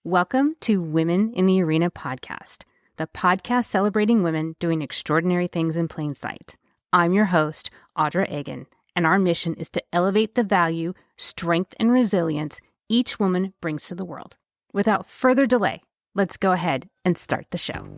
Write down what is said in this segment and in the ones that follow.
Welcome to Women in the Arena podcast, the podcast celebrating women doing extraordinary things in plain sight. I'm your host, Audra Egan, and our mission is to elevate the value, strength, and resilience each woman brings to the world. Without further delay, let's go ahead and start the show.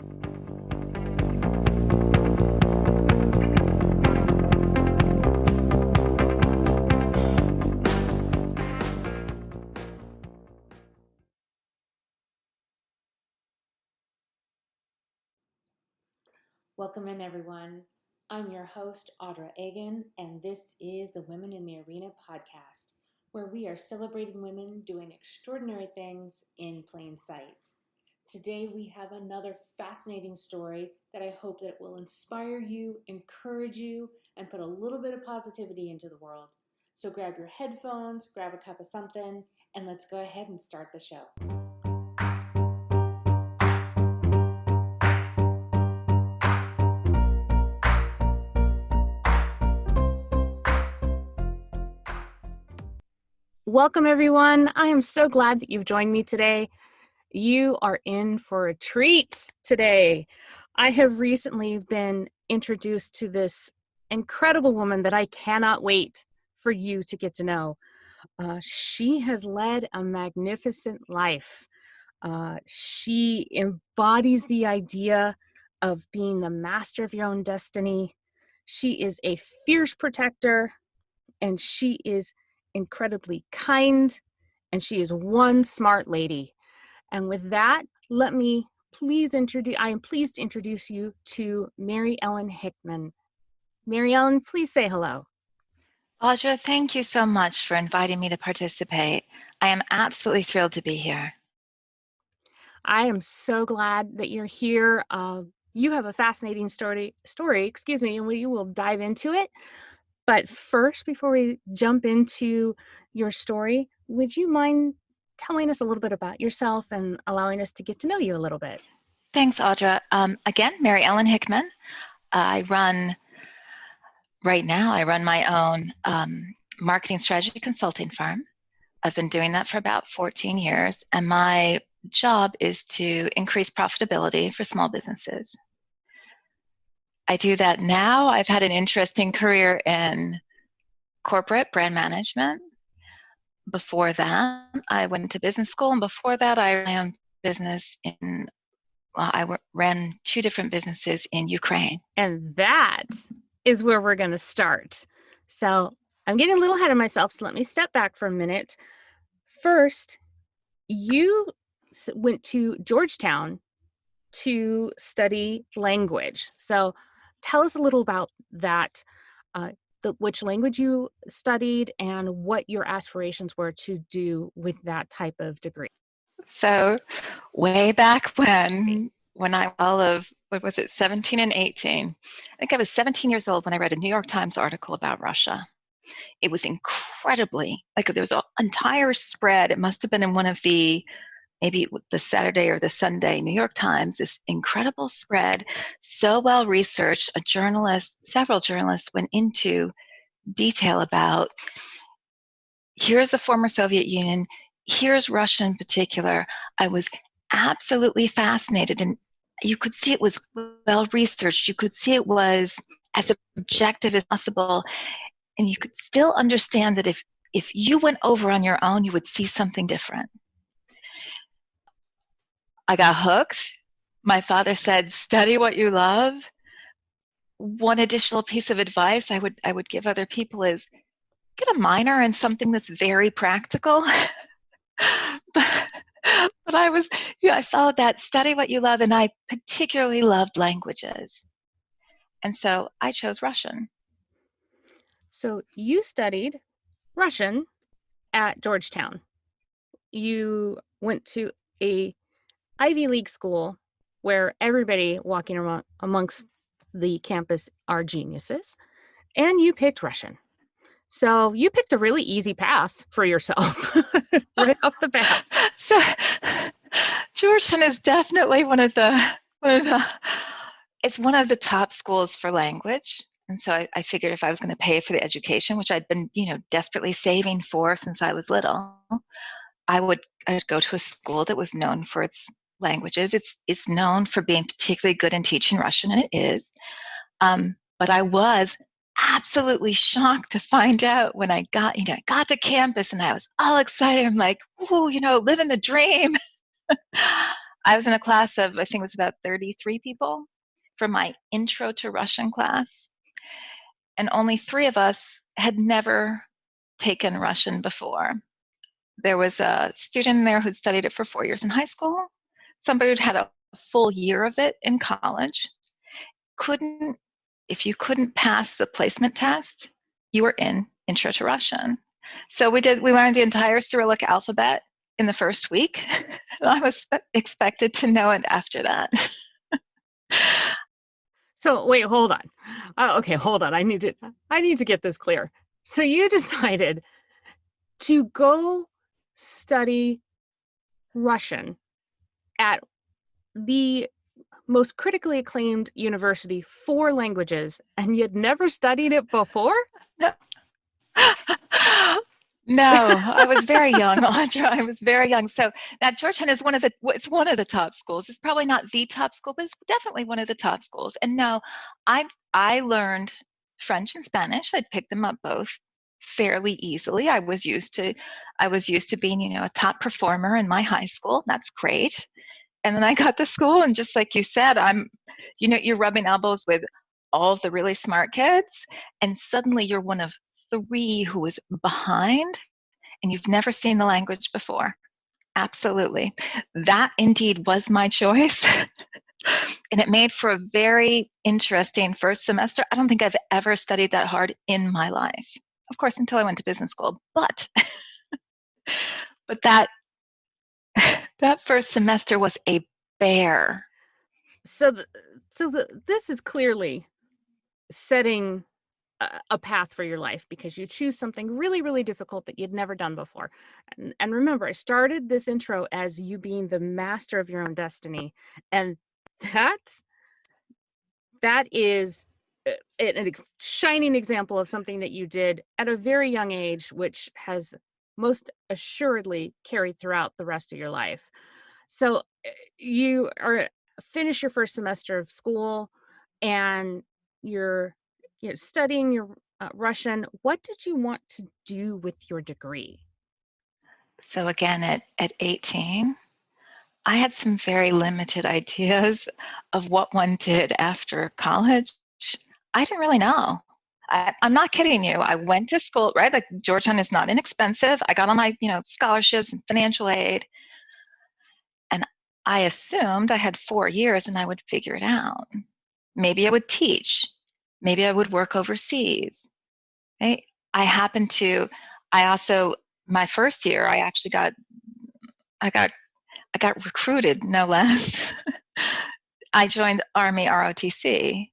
Welcome in, everyone. I'm your host, Audra Egan, and this is the Women in the Arena podcast, where we are celebrating women doing extraordinary things in plain sight. Today, we have another fascinating story that I hope that will inspire you, encourage you, and put a little bit of positivity into the world. So grab your headphones, grab a cup of something, and let's go ahead and start the show. Welcome, everyone. I am so glad that you've joined me today. You are in for a treat today. I have recently been introduced to this incredible woman that I cannot wait for you to get to know. She has led a magnificent life. She embodies the idea of being the master of your own destiny. She is a fierce protector, and she is incredibly kind, and she is one smart lady. And with that, I am pleased to introduce you to Mary Ellen Hickman. Mary Ellen, please say hello. Audra, thank you so much for inviting me to participate. I am absolutely thrilled to be here. I am so glad that you're here. You have a fascinating story, and we will dive into it. But first, before we jump into your story, would you mind telling us a little bit about yourself and allowing us to get to know you a little bit? Thanks, Audra. Again, Mary Ellen Hickman. I run my own marketing strategy consulting firm. I've been doing that for about 14 years, and my job is to increase profitability for small businesses. I do that now. I've had an interesting career in corporate brand management. Before that, I went to business school, and before that, I ran my own business I ran 2 different businesses in Ukraine. And that is where we're going to start. So I'm getting a little ahead of myself, so let me step back for a minute. First, you went to Georgetown to study language. So tell us a little about that, which language you studied and what your aspirations were to do with that type of degree. So way back when I was 17 and 18. I think I was 17 years old when I read a New York Times article about Russia. It was incredibly, there was an entire spread. It must have been in one of maybe the Saturday or the Sunday New York Times, this incredible spread, so well researched. Several journalists went into detail about, here's the former Soviet Union, here's Russia in particular. I was absolutely fascinated, and you could see it was well researched. You could see it was as objective as possible, and you could still understand that if you went over on your own, you would see something different. I got hooked. My father said, study what you love. One additional piece of advice I would give other people is get a minor in something that's very practical. but I followed that, study what you love, and I particularly loved languages. And so I chose Russian. So you studied Russian at Georgetown. You went to a Ivy League school where everybody walking amongst the campus are geniuses, and you picked Russian. So you picked a really easy path for yourself right off the bat. So Georgetown is definitely one of the top schools for language. And so I figured if I was going to pay for the education, which I'd been, desperately saving for since I was little, I would I'd go to a school that was known for its languages. It's known for being particularly good in teaching Russian, and it is. But I was absolutely shocked to find out when I got to campus and I was all excited. I'm like, ooh, living the dream. I was in a class of, I think it was about 33 people for my intro to Russian class. And only 3 of us had never taken Russian before. There was a student there who'd studied it for 4 years in high school, somebody who'd had a full year of it in college. If you couldn't pass the placement test, you were in Intro to Russian. So we learned the entire Cyrillic alphabet in the first week. I was expected to know it after that. So wait, hold on. Okay, hold on. I need to get this clear. So you decided to go study Russian at the most critically acclaimed university for languages, and you'd never studied it before? No, I was very young, Audra. I was very young. So now Georgetown is it's one of the top schools. It's probably not the top school, but it's definitely one of the top schools. And no, I learned French and Spanish. I'd picked them up both fairly easily. I was used to being, a top performer in my high school. That's great. And then I got to school, and just like you said, you're rubbing elbows with all the really smart kids, and suddenly you're one of 3 who is behind, and you've never seen the language before. Absolutely. That indeed was my choice. And it made for a very interesting first semester. I don't think I've ever studied that hard in my life. Of course, until I went to business school. But that first semester was a bear. So this is clearly setting a path for your life, because you choose something really, really difficult that you'd never done before. And remember, I started this intro as you being the master of your own destiny. And that is a shining example of something that you did at a very young age, which has most assuredly carried throughout the rest of your life. So you finish your first semester of school, and you're studying your Russian. What did you want to do with your degree? So again, at 18, I had some very limited ideas of what one did after college. I didn't really know. I'm not kidding you. I went to school, right? Like, Georgetown is not inexpensive. I got all my, scholarships and financial aid. And I assumed I had 4 years and I would figure it out. Maybe I would teach. Maybe I would work overseas. Right? My first year, I got recruited, no less. I joined Army ROTC.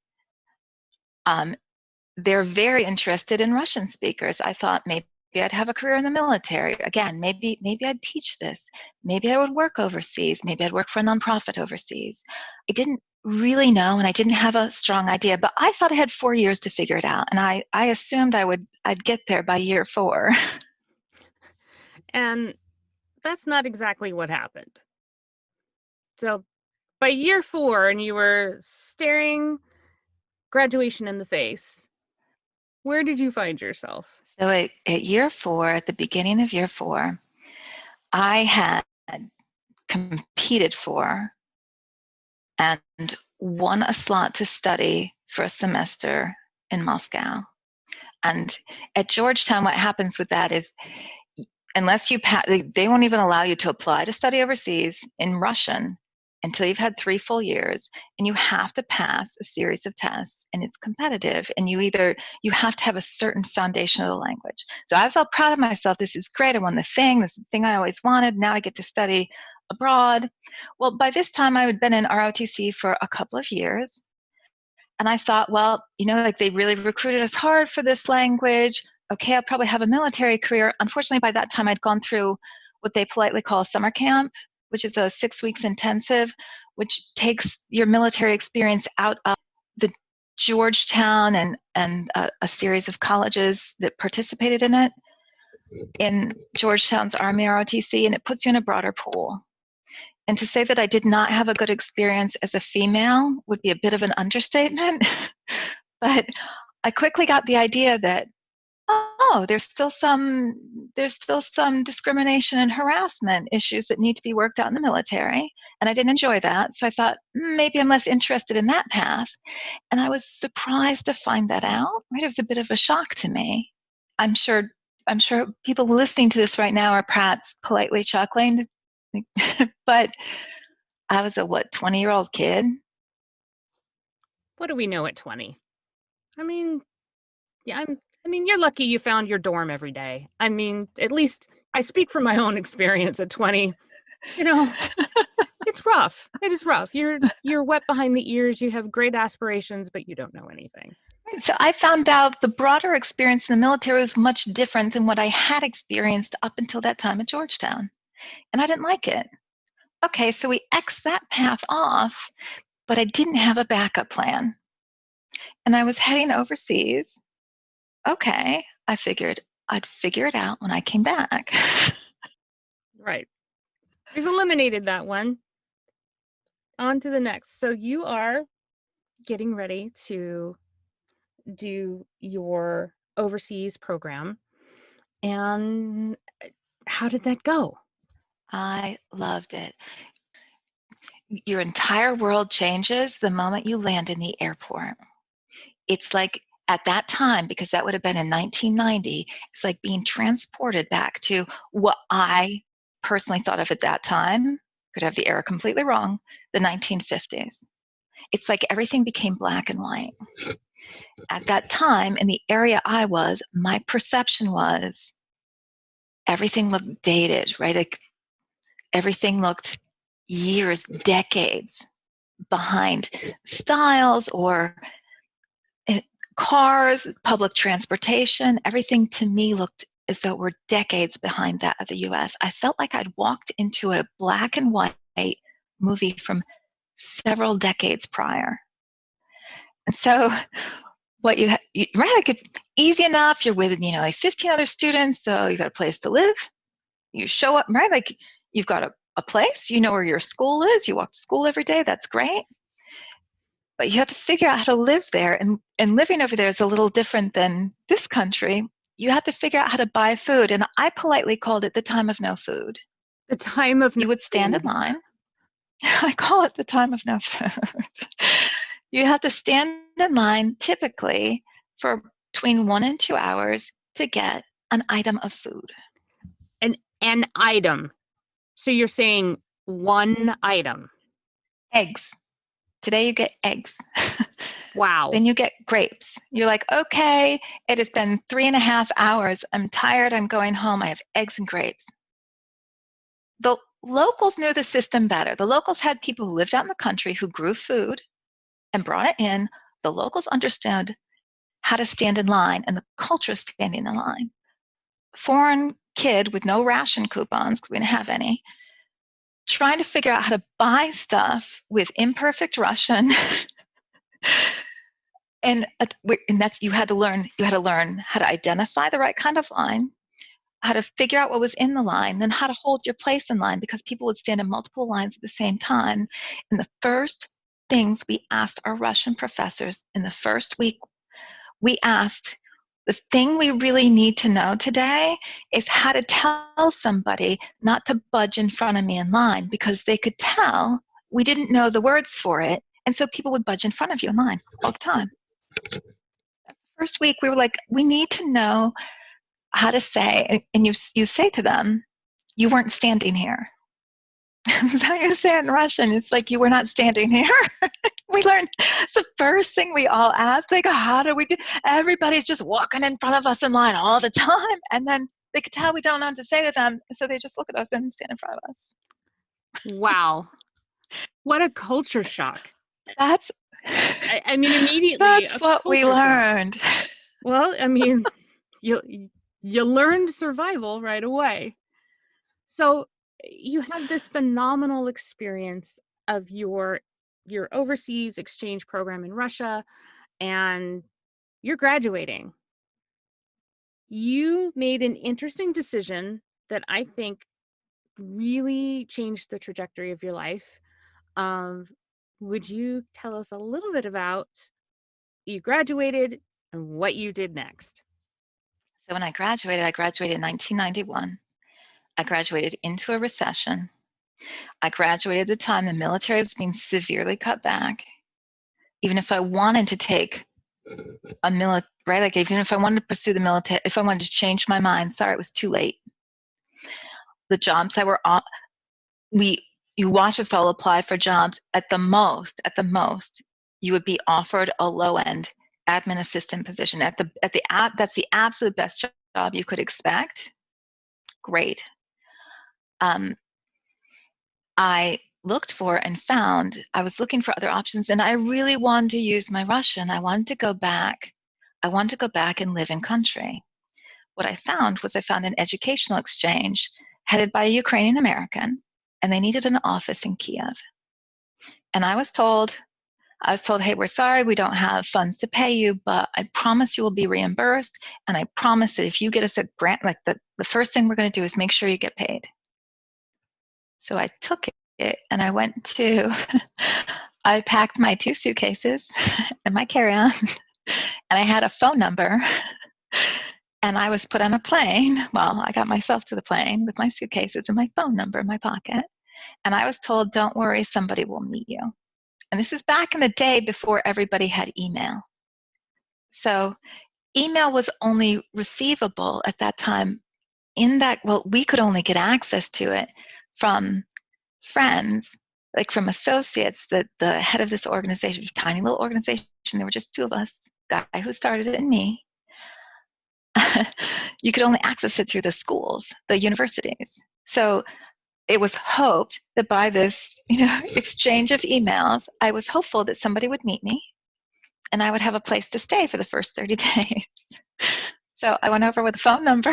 They're very interested in Russian speakers. I thought maybe I'd have a career in the military. Again, maybe I'd teach this. Maybe I would work overseas. Maybe I'd work for a nonprofit overseas. I didn't really know, and I didn't have a strong idea, but I thought I had 4 years to figure it out. And I assumed I'd get there by year 4. And that's not exactly what happened. So by year 4, and you were staring graduation in the face, where did you find yourself? So at year 4, at the beginning of year 4, I had competed for and won a slot to study for a semester in Moscow. And at Georgetown, what happens with that is, unless you they won't even allow you to apply to study overseas in Russian until you've had 3 full years, and you have to pass a series of tests, and it's competitive, and you have to have a certain foundation of the language. So I felt proud of myself. This is great. I won the thing. This is the thing I always wanted. Now I get to study abroad. Well, by this time I had been in ROTC for a couple of years, and I thought, well, like, they really recruited us hard for this language. Okay, I'll probably have a military career. Unfortunately, by that time I'd gone through what they politely call summer camp, which is a 6 weeks intensive, which takes your military experience out of the Georgetown and a series of colleges that participated in it. in Georgetown's Army ROTC, and it puts you in a broader pool. And to say that I did not have a good experience as a female would be a bit of an understatement. But I quickly got the idea that, oh, there's still some discrimination and harassment issues that need to be worked out in the military. And I didn't enjoy that. So I thought, maybe I'm less interested in that path. And I was surprised to find that out, right? It was a bit of a shock to me. I'm sure people listening to this right now are perhaps politely chuckling, but I was a 20-year-old kid? What do we know at 20? I mean, yeah, you're lucky you found your dorm every day. I mean, at least I speak from my own experience at 20. You know, it's rough. It is rough. You're wet behind the ears. You have great aspirations, but you don't know anything. So I found out the broader experience in the military was much different than what I had experienced up until that time at Georgetown. And I didn't like it. Okay, so we X'd that path off, but I didn't have a backup plan. And I was heading overseas. Okay, I figured I'd figure it out when I came back. Right. We've eliminated that one. On to the next. So you are getting ready to do your overseas program. And how did that go? I loved it. Your entire world changes the moment you land in the airport. It's like at that time, because that would have been in 1990, it's like being transported back to what I personally thought of at that time, could have the era completely wrong, the 1950s. It's like everything became black and white. At that time, in the area I was, my perception was everything looked dated, right? Like everything looked years, decades behind styles or cars, public transportation. Everything to me looked as though we're decades behind that of the US. I felt like I'd walked into a black and white movie from several decades prior. And so what right, like it's easy enough. You're with, like 15 other students, so you got a place to live. You show up, right? Like you've got a place, you know where your school is, you walk to school every day, that's great. But you have to figure out how to live there. And living over there is a little different than this country. You have to figure out how to buy food. And I politely called it the time of no food. The time of no You would stand food? in line. I call it the time of no food. You have to stand in line typically for between 1 and 2 hours to get an item of food. An item. So you're saying one item. Eggs. Today you get eggs. Wow. Then you get grapes. You're like, okay, it has been 3.5 hours. I'm tired. I'm going home. I have eggs and grapes. The locals knew the system better. The locals had people who lived out in the country who grew food and brought it in. The locals understood how to stand in line and the culture of standing in line. Foreign kid with no ration coupons, because we didn't have any, trying to figure out how to buy stuff with imperfect Russian. and that's you had to learn how to identify the right kind of line, how to figure out what was in the line, then how to hold your place in line, because people would stand in multiple lines at the same time. And the first things we asked our Russian professors in the first week, we asked, the thing we really need to know today is how to tell somebody not to budge in front of me in line, because they could tell we didn't know the words for it. And so people would budge in front of you in line all the time. The first week, we were like, we need to know how to say, and you say to them, you weren't standing here. So you say it in Russian, it's like, you were not standing here. We learned, it's the first thing we all ask, like, how do we do? Everybody's just walking in front of us in line all the time. And then they could tell we don't know what to say to them. So they just look at us and stand in front of us. Wow. What a culture shock. That's, immediately. That's what we learned. Shock. Well, you learned survival right away. So you have this phenomenal experience of your overseas exchange program in Russia, and you're graduating. You made an interesting decision that I think really changed the trajectory of your life. Um, would you tell us a little bit about you graduated and what you did next? So when I graduated in 1991. I graduated into a recession. I graduated at the time the military was being severely cut back. Even if I wanted to take a right, like even if I wanted to pursue the military, if I wanted to change my mind, sorry, it was too late. The jobs that were on, you watch us all apply for jobs. At the most, you would be offered a low end admin assistant position. That's the absolute best job you could expect. Great. Um, I looked for and found, I was looking for other options, and I really wanted to use my Russian. I wanted to go back. I wanted to go back and live in country. What I found was I found an educational exchange headed by a Ukrainian American, and they needed an office in Kiev. And I was told, hey, we're sorry, we don't have funds to pay you, but I promise you will be reimbursed. And I promise that if you get us a grant, like the first thing we're going to do is make sure you get paid. So I took it and I went to, I packed my 2 suitcases and my carry-on, and I had a phone number. And I was put on a plane. Well, I got myself to the plane with my suitcases and my phone number in my pocket. And I was told, don't worry, somebody will meet you. And this is back in the day before everybody had email. So email was only receivable at that time we could only get access to it from friends, like from associates. That the head of this organization, tiny little organization, there were just 2 of us, guy who started it and me. You could only access it through the schools, the universities. So it was hoped that by this, exchange of emails, I was hopeful that somebody would meet me and I would have a place to stay for the first 30 days. So I went over with a phone number,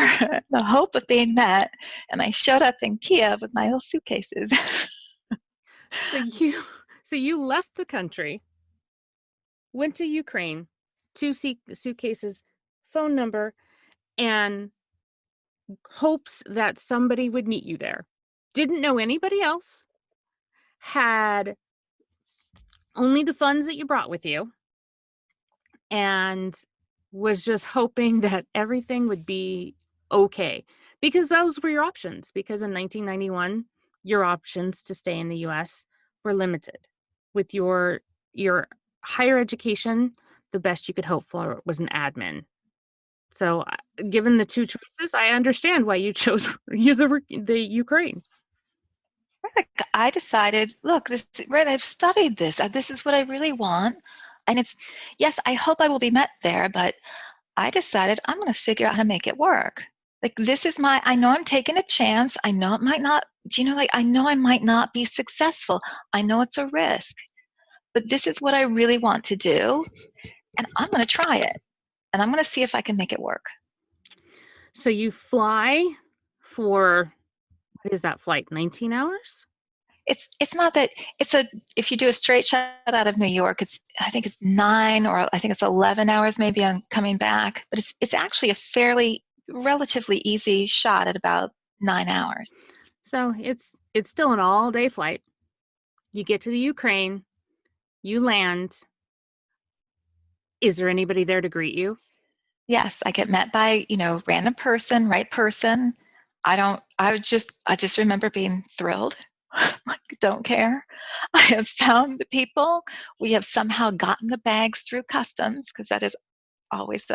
the hope of being met, and I showed up in Kiev with my little suitcases. So you left the country, went to Ukraine, 2 suitcases, phone number, and hopes that somebody would meet you there. Didn't know anybody else, had only the funds that you brought with you, and was just hoping that everything would be okay, because those were your options. Because in 1991, your options to stay in the US were limited. With your higher education, the best you could hope for was an admin. So, given the 2 choices, I understand why you chose the Ukraine. Like, I decided, look, right, I've studied this. This is what I really want. And yes, I hope I will be met there, but I decided I'm going to figure out how to make it work. Like, I know I'm taking a chance. I know it might not, I know I might not be successful. I know it's a risk, but this is what I really want to do. And I'm going to try it. And I'm going to see if I can make it work. So you fly for, what is that flight, 19 hours? It's not that if you do a straight shot out of New York, I think it's 9 or I think it's 11 hours maybe on coming back, but it's actually a fairly relatively easy shot at about 9 hours. So it's still an all-day flight. You get to the Ukraine, you land. Is there anybody there to greet you? Yes, I get met by, random person, right person. I just remember being thrilled. Like, don't care. I have found the people. We have somehow gotten the bags through customs, because that is always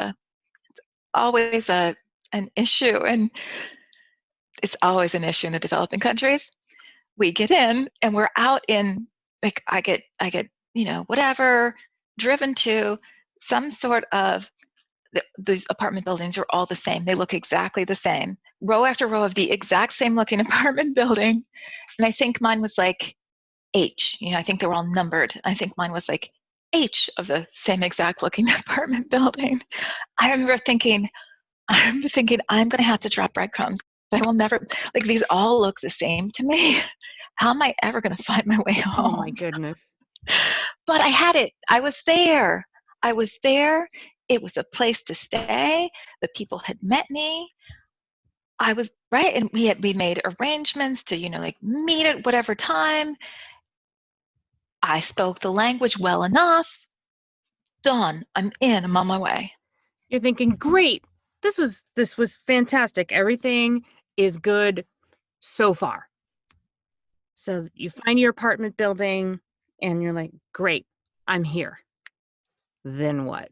an issue, and it's always an issue in the developing countries. We get in and we're out in, like, I get whatever, driven to some sort of, these apartment buildings are all the same. They look exactly the same, row after row of the exact same looking apartment building. And I think mine was like H, I think they were all numbered. I think mine was like H of the same exact looking apartment building. I remember thinking, I'm going to have to drop breadcrumbs. I will never, like, these all look the same to me. How am I ever going to find my way home? Oh my goodness. But I had it. I was there. It was a place to stay. The people had met me. I was right, and we made arrangements to, like meet at whatever time. I spoke the language well enough. Done. I'm in. I'm on my way. You're thinking, great, this was fantastic. Everything is good so far. So you find your apartment building and you're like, great, I'm here. Then what?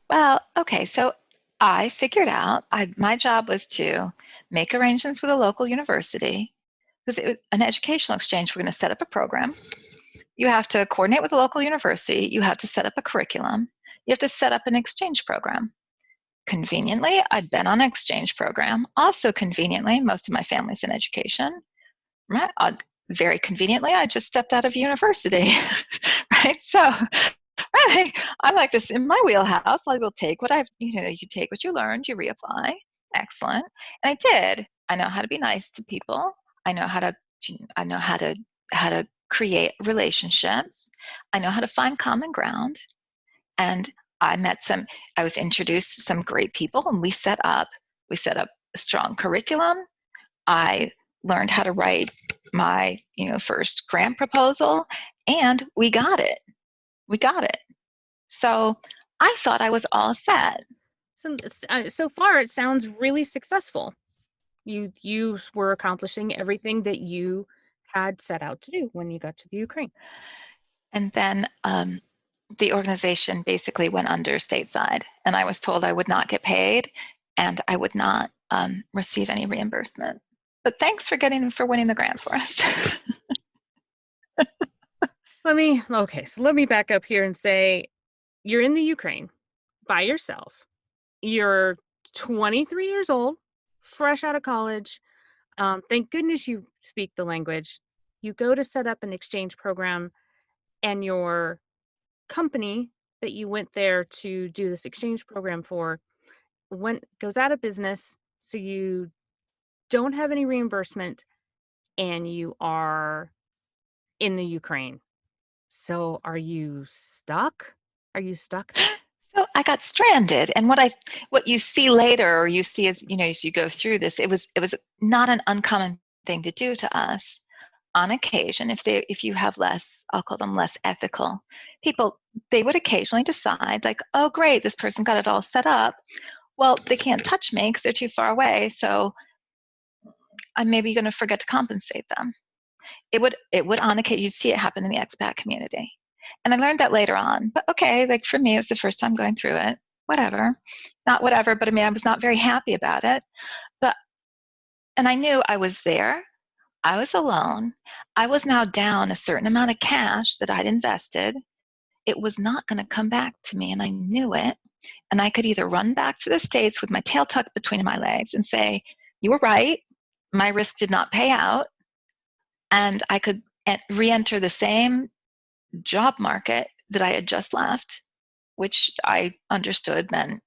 Well, okay, so I figured out my job was to make arrangements with a local university because it was an educational exchange. We're going to set up a program. You have to coordinate with a local university. You have to set up a curriculum. You have to set up an exchange program. Conveniently, I'd been on an exchange program. Also conveniently, most of my family's in education. Right? Very conveniently, I just stepped out of university. Right? So right. I'm like this in my wheelhouse. I will take what you take what you learned, you reapply. Excellent. And I did. I know how to be nice to people. I know how to create relationships. I know how to find common ground. And I was introduced to some great people, and we set up a strong curriculum. I learned how to write my, first grant proposal, and we got it. We got it. So I thought I was all set. So far, it sounds really successful. You were accomplishing everything that you had set out to do when you got to the Ukraine. And then the organization basically went under stateside, and I was told I would not get paid and I would not receive any reimbursement. But thanks for winning the grant for us. Let me back up here and say you're in the Ukraine by yourself. You're 23 years old, fresh out of college. Thank goodness you speak the language. You go to set up an exchange program, and your company that you went there to do this exchange program for goes out of business. So you don't have any reimbursement, and you are in the Ukraine. So are you stuck? Are you stuck there? So I got stranded, and what you see later, or you see as you go through this, it was not an uncommon thing to do to us on occasion. If you have less, I'll call them less ethical people, they would occasionally decide like, oh great, this person got it all set up. Well, they can't touch me because they're too far away, so I'm maybe going to forget to compensate them. It would on occasion, you'd see it happen in the expat community. And I learned that later on. But okay, like for me, it was the first time going through it. Whatever. Not whatever, but I mean, I was not very happy about it. And I knew I was there. I was alone. I was now down a certain amount of cash that I'd invested. It was not going to come back to me, and I knew it. And I could either run back to the States with my tail tucked between my legs and say, you were right, my risk did not pay out, and I could re-enter the same job market that I had just left, which I understood meant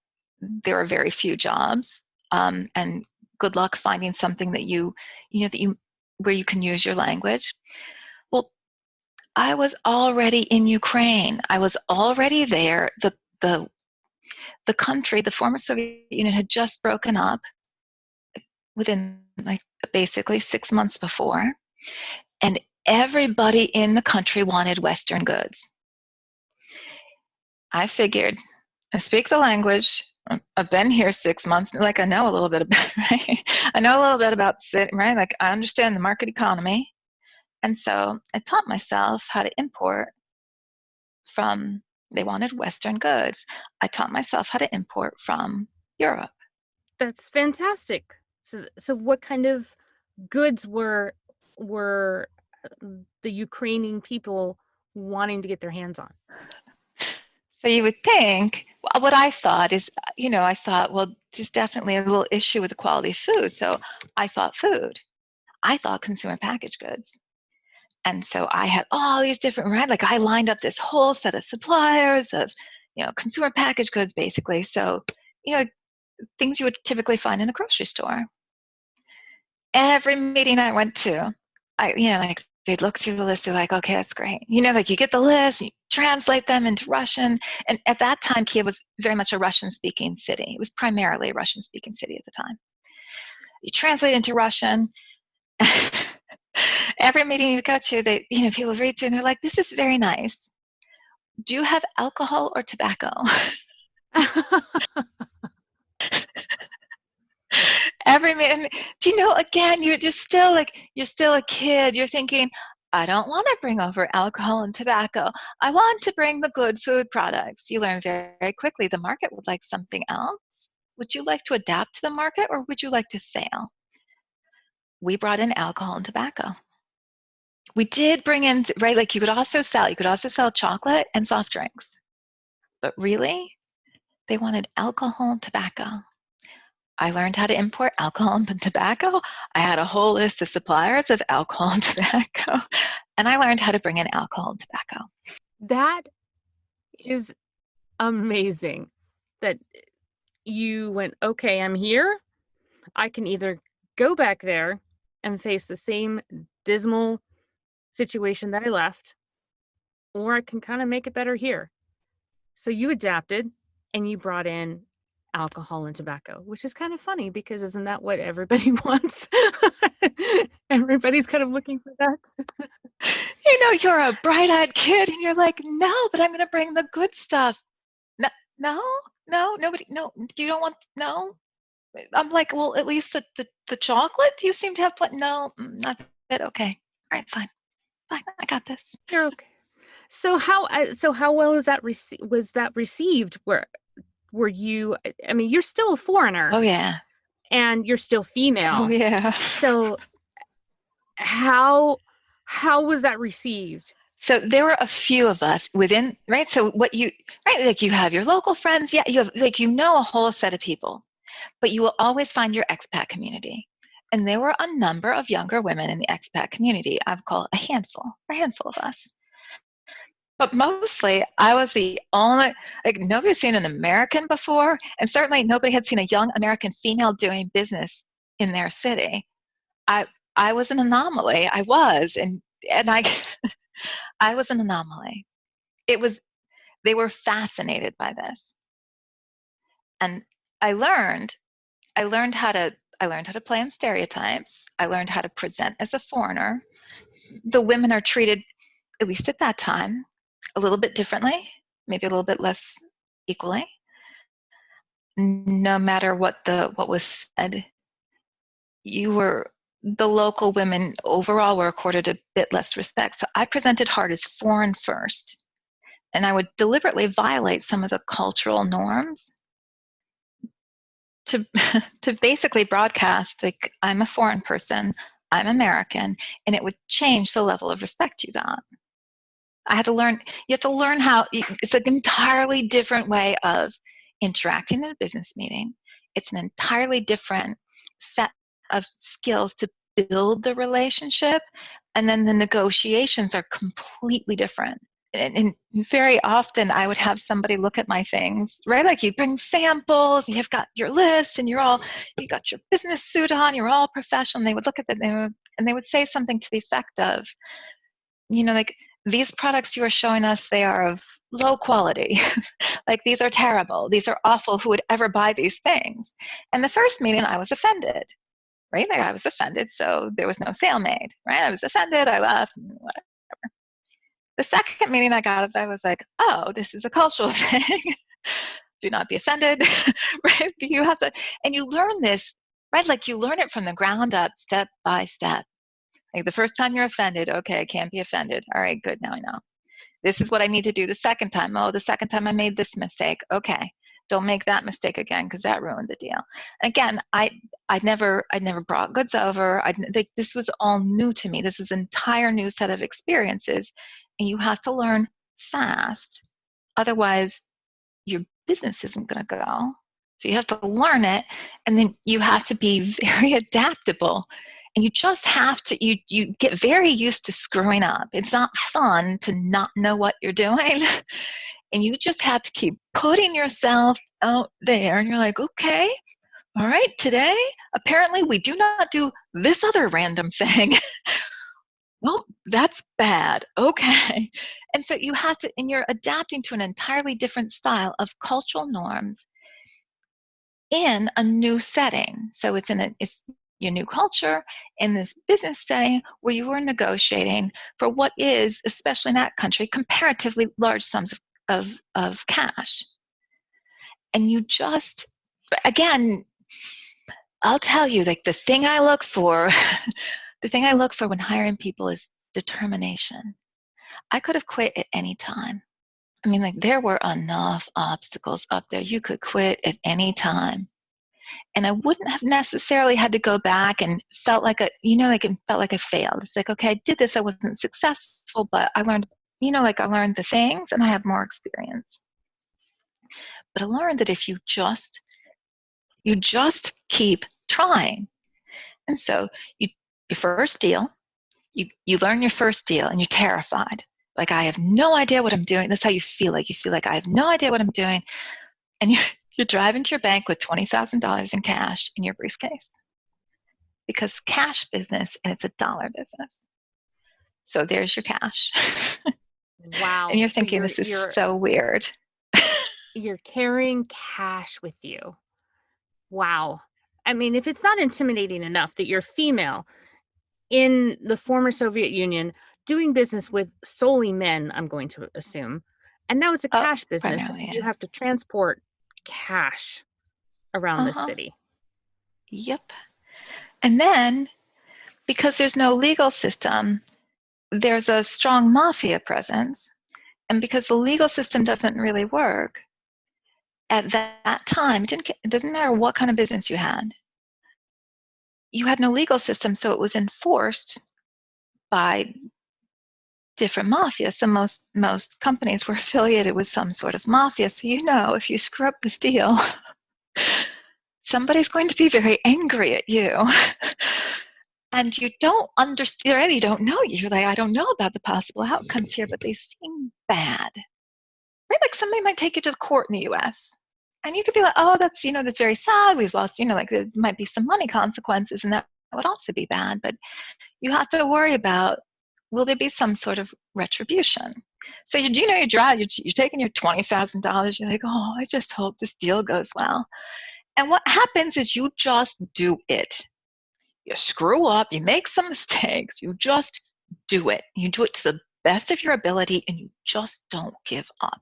there are very few jobs, and good luck finding something where you can use your language. Well, I was already in Ukraine. I was already there. The country, the former Soviet Union, had just broken up within basically 6 months before, and everybody in the country wanted Western goods. I figured, I speak the language. I've been here 6 months. Like I know a little bit about, right? I know a little bit about, right? Like I understand the market economy. And so I taught myself how to import they wanted Western goods. I taught myself how to import from Europe. That's fantastic. So what kind of goods were the Ukrainian people wanting to get their hands on? So you would think, what I thought is, I thought, well, there's definitely a little issue with the quality of food. So I thought food. I thought consumer packaged goods. And so I had all these different, right? Like I lined up this whole set of suppliers of, consumer packaged goods, basically. So, things you would typically find in a grocery store. Every meeting I went to, I they'd look through the list. They're like, okay, that's great. Like you get the list, you translate them into Russian. And at that time, Kiev was very much a Russian-speaking city. It was primarily a Russian-speaking city at the time. You translate into Russian. Every meeting you go to, they, people read through and they're like, this is very nice. Do you have alcohol or tobacco? Every meeting, again, you're still a kid. You're thinking, I don't want to bring over alcohol and tobacco. I want to bring the good food products. You learn very, very quickly the market would like something else. Would you like to adapt to the market, or would you like to fail? We brought in alcohol and tobacco. We did bring in, right, like you could also sell chocolate and soft drinks. But really, they wanted alcohol and tobacco. I learned how to import alcohol and tobacco. I had a whole list of suppliers of alcohol and tobacco. And I learned how to bring in alcohol and tobacco. That is amazing that you went, okay, I'm here. I can either go back there and face the same dismal situation that I left, or I can kind of make it better here. So you adapted and you brought in alcohol and tobacco, which is kind of funny because isn't that what everybody wants? Everybody's kind of looking for that. You're a bright-eyed kid and you're like, no, but I'm going to bring the good stuff. No, nobody, no, you don't want, no. I'm like, well, at least the chocolate you seem to have, no, not it. Okay. All right, fine, I got this. You're okay. So how well is that was that received? Were you? I mean, you're still a foreigner. Oh yeah. And you're still female. Oh yeah. So how was that received? So there were a few of us within, right? So like you have your local friends, yeah, you have a whole set of people, but you will always find your expat community. And there were a number of younger women in the expat community. I've called a handful of us. But mostly, I was the only, nobody had seen an American before, and certainly nobody had seen a young American female doing business in their city. I was an anomaly. I was, and I, I was an anomaly. They were fascinated by this, and I learned how to play on stereotypes. I learned how to present as a foreigner. The women are treated, at least at that time, a little bit differently, maybe a little bit less equally. No matter what was said, the local women overall were accorded a bit less respect. So I presented hard as foreign first, and I would deliberately violate some of the cultural norms to basically broadcast, I'm a foreign person, I'm American, and it would change the level of respect you got. You have to learn how, it's an entirely different way of interacting in a business meeting. It's an entirely different set of skills to build the relationship, and then the negotiations are completely different. And very often I would have somebody look at my things, right? Like you bring samples, you've got your list, and you got your business suit on, you're all professional, and they would look at them and they would say something to the effect of, these products you are showing us, they are of low quality. These are terrible. These are awful. Who would ever buy these things? And the first meeting, I was offended, right? I was offended, so there was no sale made, right? I was offended. I left, whatever. The second meeting I was like, oh, this is a cultural thing. Do not be offended, right? You have to, and you learn this, right? You learn it from the ground up, step by step. The first time you're offended, okay, I can't be offended. All right, good, now I know. This is what I need to do the second time. Oh, the second time I made this mistake. Okay, don't make that mistake again because that ruined the deal. Again, I never brought goods over. This was all new to me. This is an entire new set of experiences, and you have to learn fast. Otherwise, your business isn't going to go. So you have to learn it, and then you have to be very adaptable. And you just have to, you get very used to screwing up. It's not fun to not know what you're doing. And you just have to keep putting yourself out there. And you're like, okay, all right, today, apparently we do not do this other random thing. well, that's bad. Okay. And so you have to, and you're adapting to an entirely different style of cultural norms in a new setting. So it's your new culture in this business setting where you were negotiating for what is, especially in that country, comparatively large sums of cash. And you just, again, I'll tell you, like the thing I look for, the thing I look for when hiring people is determination. I could have quit at any time. I mean, like there were enough obstacles up there. You could quit at any time. And I wouldn't have necessarily had to go back and felt like like it felt like I failed. It's like, okay, I did this, I wasn't successful, but I learned, like I learned the things and I have more experience. But I learned that if you just keep trying. And so your first deal, you learn your first deal and you're terrified. Like, I have no idea what I'm doing. That's how you feel like. You feel like I have no idea what I'm doing. And you're driving to your bank with $20,000 in cash in your briefcase. Because cash business, and it's a dollar business. So there's your cash. And Wow. you're So thinking, this is so weird. you're carrying cash with you. Wow. I mean, if it's not intimidating enough that you're female in the former Soviet Union doing business with solely men, I'm going to assume, and now it's a Oh, cash business, primarily, you yeah. have to transport cash around this Uh-huh. city. Yep. And then, because there's no legal system, there's a strong mafia presence. And because the legal system doesn't really work, at that time, it doesn't matter what kind of business you had no legal system, so it was enforced by different mafia. So most companies were affiliated with some sort of mafia. So if you screw up this deal, somebody's going to be very angry at you. And you don't understand, or you don't know. You're like, I don't know about the possible outcomes here, but they seem bad. Right? Like somebody might take you to court in the US. And you could be like, oh, that's very sad. We've lost, like there might be some money consequences, and that would also be bad. But you have to worry about, will there be some sort of retribution? So you're driving, you're taking your $20,000. You're like, oh, I just hope this deal goes well. And what happens is you just do it. You screw up, you make some mistakes, you just do it. You do it to the best of your ability, and you just don't give up.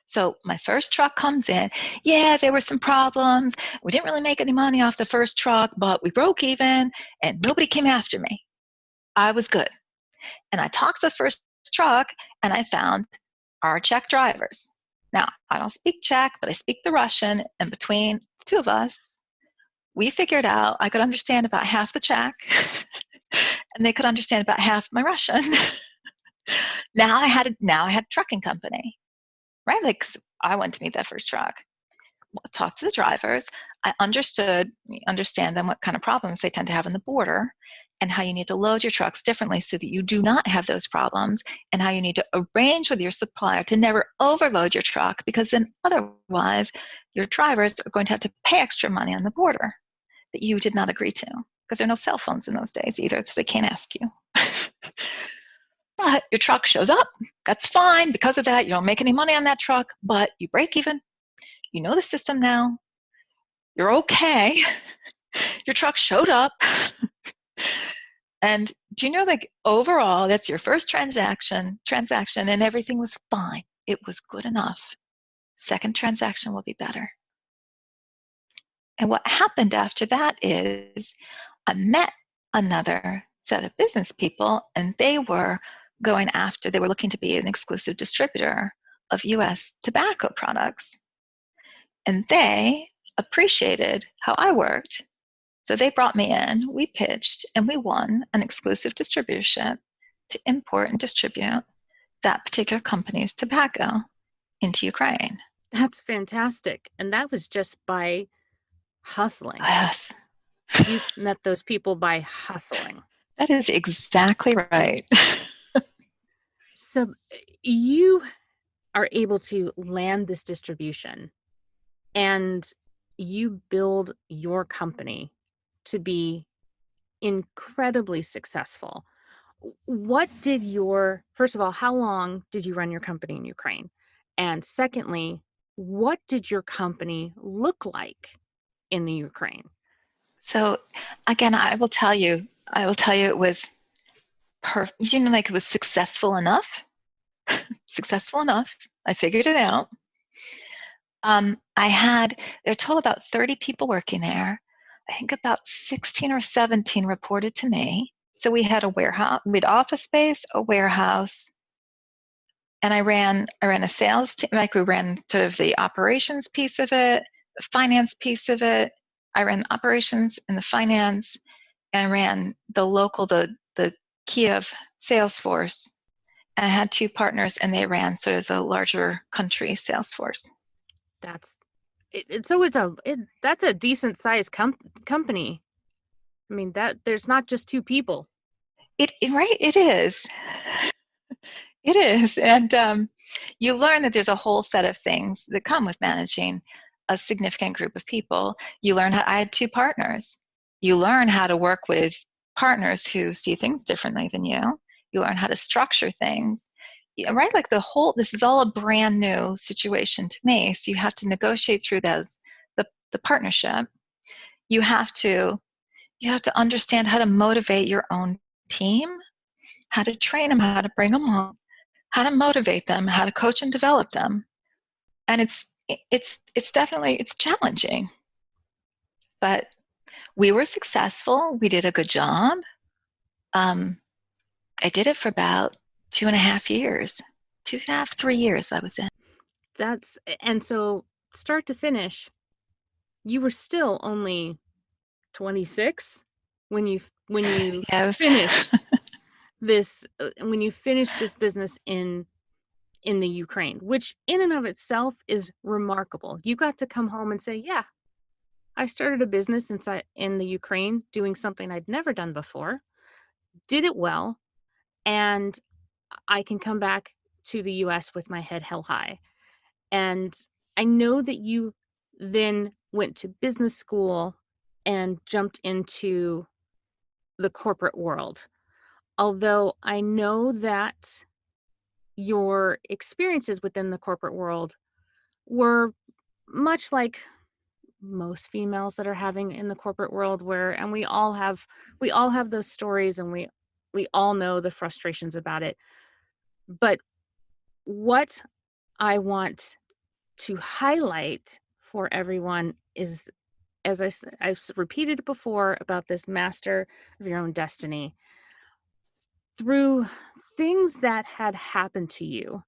So my first truck comes in. Yeah, there were some problems. We didn't really make any money off the first truck, but we broke even and nobody came after me. I was good. And I talked to the first truck and I found our Czech drivers. Now, I don't speak Czech, but I speak the Russian. And between the two of us, we figured out I could understand about half the Czech and they could understand about half my Russian. Now I had a trucking company. Right? Like I went to meet that first truck, talked to the drivers. I understand them, what kind of problems they tend to have in the border, and how you need to load your trucks differently so that you do not have those problems, and how you need to arrange with your supplier to never overload your truck, because then otherwise your drivers are going to have to pay extra money on the border that you did not agree to, because there are no cell phones in those days either, so they can't ask you. But your truck shows up. That's fine. Because of that, you don't make any money on that truck, but you break even. You know the system now. You're okay. Your truck showed up. And do you know, like overall, that's your first transaction, and everything was fine. It was good enough. Second transaction will be better. And what happened after that is I met another set of business people, and they were looking to be an exclusive distributor of US tobacco products. And they appreciated how I worked. So they brought me in, we pitched, and we won an exclusive distributorship to import and distribute that particular company's tobacco into Ukraine. That's fantastic. And that was just by hustling. Yes. You met those people by hustling. That is exactly right. So you are able to land this distribution and you build your company to be incredibly successful. what did your, first of all, how long did you run your company in Ukraine? And secondly, what did your company look like in the Ukraine? So again, I will tell you it was perfect. Like it was successful enough, successful enough. I figured it out. There were total about 30 people working there. I think about 16 or 17 reported to me. So we had a warehouse, we had office space, a warehouse, and I ran a sales team. Like we ran sort of the operations piece of it, the finance piece of it. I ran the operations and the finance, and I ran the Kiev sales force. And I had two partners, and they ran sort of the larger country sales force. That's so that's a decent sized company. I mean, that there's not just two people. Right, it is. It is. And you learn that there's a whole set of things that come with managing a significant group of people. I had two partners. You learn how to work with partners who see things differently than you. You learn how to structure things. Yeah, right? Like this is all a brand new situation to me. So you have to negotiate through the partnership. You have to, you have to understand how to motivate your own team, how to train them, how to bring them home, how to motivate them, how to coach and develop them. And it's definitely it's challenging. But we were successful. We did a good job. Um, I did it for about 2.5 years, 2.5, 3 years I was in. And so start to finish, you were still only 26 when you Yes. finished this business in the Ukraine, which in and of itself is remarkable. You got to come home and say, "Yeah, I started a business in the Ukraine doing something I'd never done before, did it well, and I can come back to the US with my head held high." And I know that you then went to business school and jumped into the corporate world. Although I know that your experiences within the corporate world were much like most females that are having in the corporate world, where and we all have those stories, and we all know the frustrations about it. But what I want to highlight for everyone is, as I've repeated it before, about this master of your own destiny. Through things that had happened to you,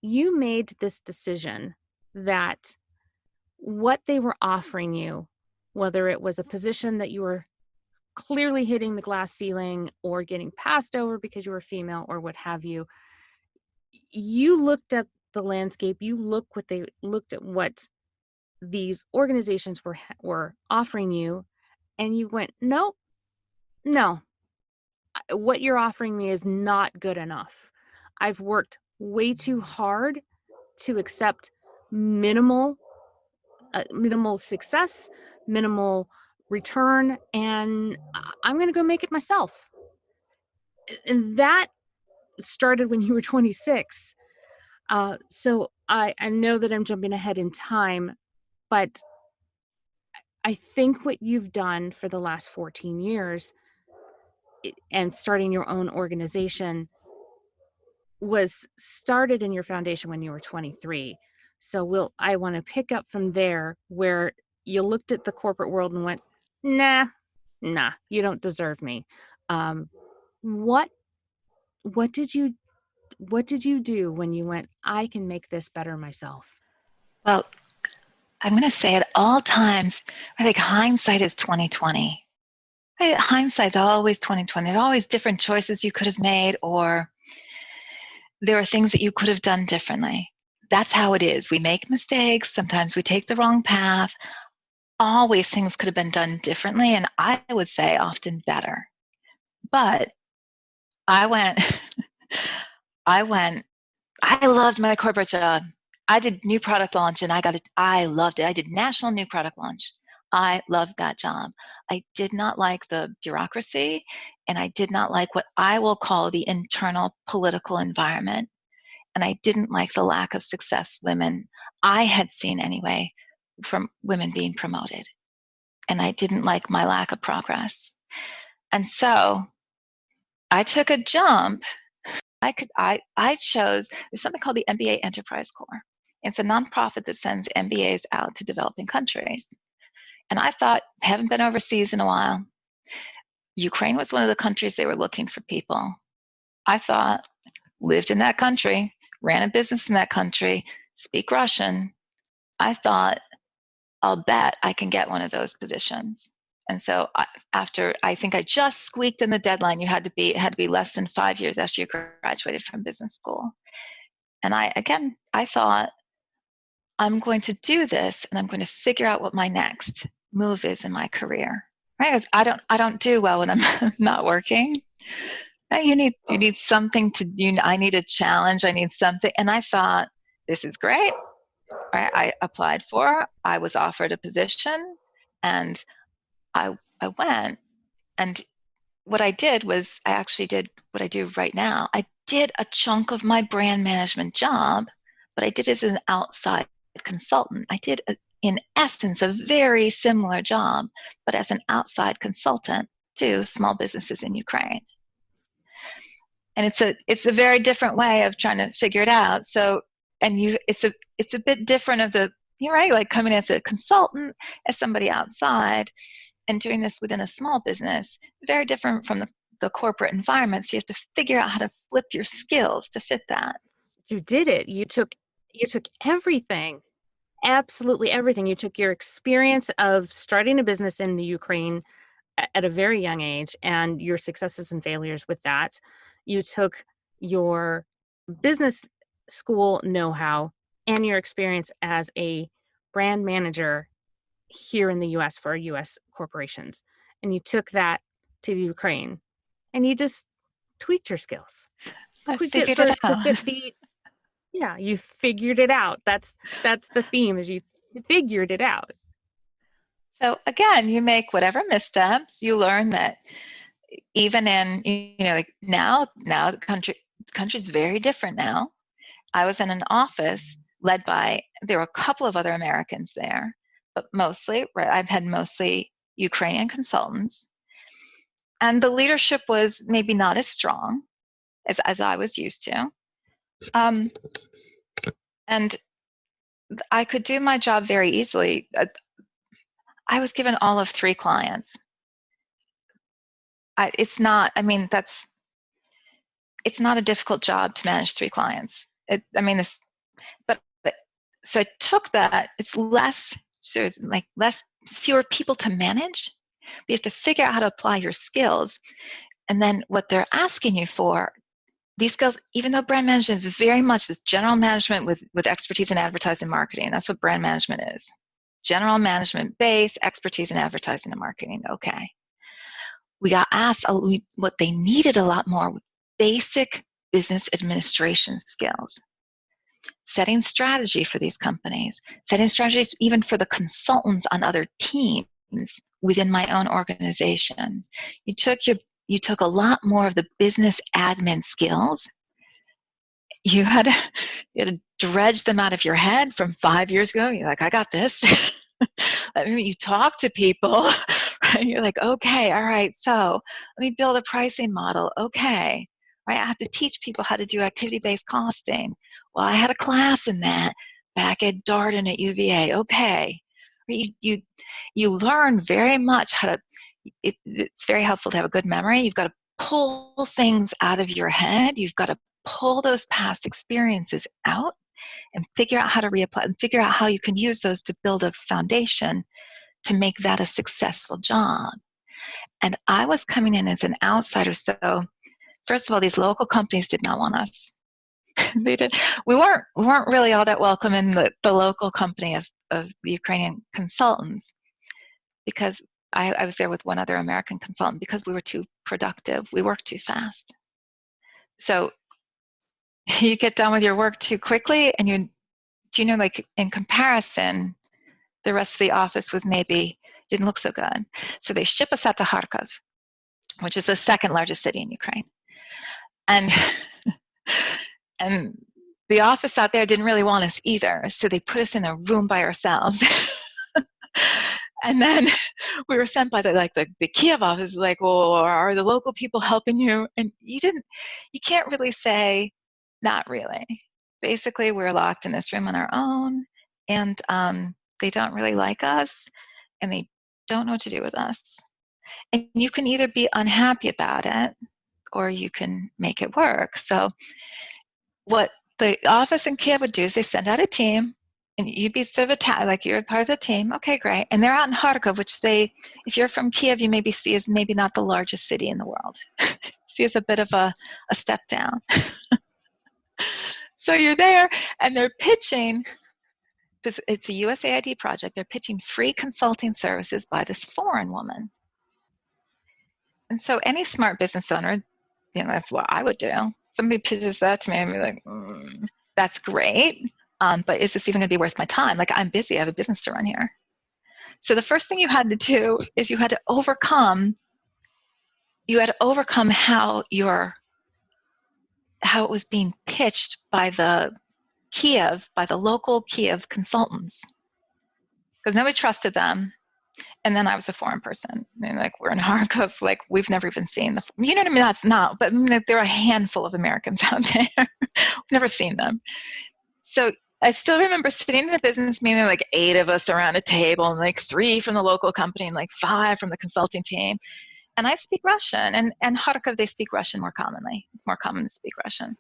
you made this decision that what they were offering you, whether it was a position that you were clearly hitting the glass ceiling or getting passed over because you were female or what have you, you looked at the landscape, they looked at what these organizations were offering you, and you went, "Nope, no, what you're offering me is not good enough. I've worked way too hard to accept minimal minimal success, minimal return, and I'm going to go make it myself." And that started when you were 26. So I know that I'm jumping ahead in time, but I think what you've done for the last 14 years and starting your own organization was started in your foundation when you were 23. So I want to pick up from there, where you looked at the corporate world and went, "Nah, nah, you don't deserve me." Um, what what did you what did you do when you went, "I can make this better myself"? Well, I'm going to say at all times, I think hindsight is 2020. Right? Hindsight's always 2020. There's always different choices you could have made, or there are things that you could have done differently. That's how it is. We make mistakes. Sometimes we take the wrong path. Always things could have been done differently, and I would say often better. But I went, I went, I loved my corporate job. I did new product launch and I loved it. I did national new product launch. I loved that job. I did not like the bureaucracy, and I did not like what I will call the internal political environment. And I didn't like the lack of success women I had seen anyway from women being promoted. And I didn't like my lack of progress. And so I took a jump. I chose, there's something called the MBA Enterprise Corps. It's a nonprofit that sends MBAs out to developing countries. And I thought, haven't been overseas in a while. Ukraine was one of the countries they were looking for people. I thought, lived in that country, ran a business in that country, speak Russian. I thought, I'll bet I can get one of those positions. And so I think I just squeaked in the deadline. It had to be less than 5 years after you graduated from business school. And I thought, I'm going to do this, and I'm going to figure out what my next move is in my career. Right? Because I don't do well when I'm not working. Right? You need something I need a challenge. I need something. And I thought, this is great. Right? I applied I was offered a position, and I went. And what I did was I actually did what I do right now. I did a chunk of my brand management job, but I did it as an outside consultant. I did, in essence, a very similar job, but as an outside consultant to small businesses in Ukraine. And it's a very different way of trying to figure it out. So, and it's a bit different of you're right, like coming as a consultant, as somebody outside, and doing this within a small business, very different from the corporate environment. So you have to figure out how to flip your skills to fit that. You did it. You took everything, absolutely everything. You took your experience of starting a business in the Ukraine at a very young age and your successes and failures with that. You took your business school know-how and your experience as a brand manager here in the US for US corporations. And you took that to the Ukraine and you just tweaked your skills. I Tweaked it figured it to out. fit you figured it out. That's the theme, is you figured it out. So again, you make whatever missteps, you learn that even in, like now the country's very different now. I was in an office led by, there were a couple of other Americans there, but mostly, right, I've had mostly Ukrainian consultants. And the leadership was maybe not as strong as I was used to. And I could do my job very easily. I was given all of 3 clients. It's not a difficult job to manage 3 clients. So I took that. It's fewer people to manage. But you have to figure out how to apply your skills. And then what they're asking you for, these skills, even though brand management is very much this general management with expertise in advertising and marketing. That's what brand management is. General management base, expertise in advertising and marketing. Okay. We got asked what they needed a lot more with basic business administration skills. Setting strategy for these companies, setting strategies even for the consultants on other teams within my own organization. You took a lot more of the business admin skills. You had to dredge them out of your head from 5 years ago. You're like, I got this. You talk to people, right? You're like, okay, all right, so let me build a pricing model. Okay, right? I have to teach people how to do activity-based costing. Well, I had a class in that back at Darden at UVA. Okay, you learn very much how to. It's very helpful to have a good memory. You've got to pull things out of your head. You've got to pull those past experiences out and figure out how to reapply and figure out how you can use those to build a foundation to make that a successful job. And I was coming in as an outsider. So first of all, these local companies did not want us. They did. We weren't really all that welcome in the local company of the Ukrainian consultants, because I was there with one other American consultant because we were too productive. We worked too fast. So you get done with your work too quickly, and like in comparison, the rest of the office was maybe Didn't look so good. So they ship us out to Kharkov, which is the second largest city in Ukraine. And and the office out there didn't really want us either. So they put us in a room by ourselves. And then we were sent by the Kiev office, like, well, are the local people helping you? And you can't really say, not really. Basically, we're locked in this room on our own, and they don't really like us, and they don't know what to do with us. And you can either be unhappy about it, or you can make it work. So what the office in Kiev would do is they send out a team, and you'd be sort of like you're part of the team. Okay, great. And they're out in Kharkov, which if you're from Kiev, you maybe see as maybe not the largest city in the world. See as a bit of a step down. So you're there, and they're pitching, because it's a USAID project, they're pitching free consulting services by this foreign woman. And so any smart business owner, that's what I would do. Somebody pitches that to me, I'd be like, that's great. But is this even going to be worth my time? Like, I'm busy. I have a business to run here. So the first thing you had to do is you had to overcome how it was being pitched by the local Kiev consultants, because nobody trusted them. And then I was a foreign person. And like, we're in Kharkov, like, we've never even seen you know what I mean? That's not, but I mean, there are a handful of Americans out there. We've never seen them. So I still remember sitting in a business meeting, like 8 of us around a table, and like 3 from the local company and like 5 from the consulting team. And I speak Russian, and Kharkov, they speak Russian more commonly. It's more common to speak Russian.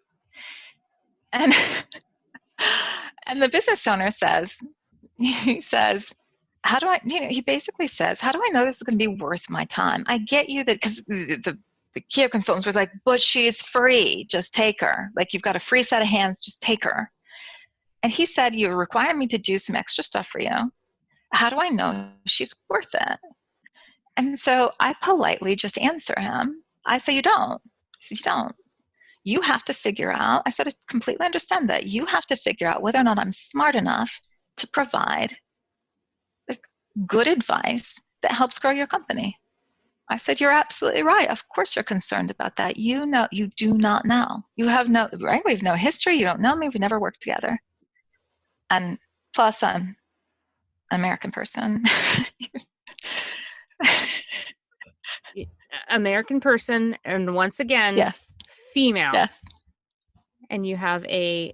And and the business owner says, he basically says, how do I know this is going to be worth my time? I get you that, because the Kiev consultants were like, but she's free, just take her. Like, you've got a free set of hands, just take her. And he said, you require me to do some extra stuff for you. How do I know she's worth it? And so I politely just answer him. I say, you don't. He said, you don't. You have to figure out, I said, I completely understand that. You have to figure out whether or not I'm smart enough to provide good advice that helps grow your company. I said, you're absolutely right. Of course you're concerned about that. You do not know. You have right? We have no history. You don't know me. We've never worked together. And plus, I'm an American person. American person, and once again, yes, female. yes. And you have a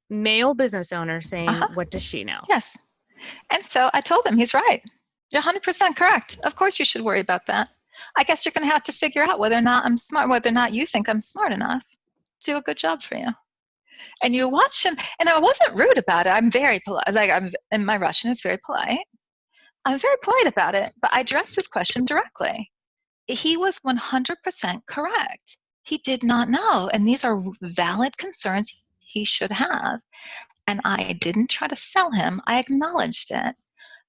male business owner saying, what does she know? Yes. And so I told him, he's right. You're 100% correct. Of course you should worry about that. I guess you're going to have to figure out whether or not I'm smart, whether or not you think I'm smart enough to do a good job for you. And you watch him, and I wasn't rude about it. I'm very polite. Like, and my Russian is very polite. I'm very polite about it, but I addressed his question directly. He was 100% correct. He did not know, and these are valid concerns he should have. And I didn't try to sell him. I acknowledged it.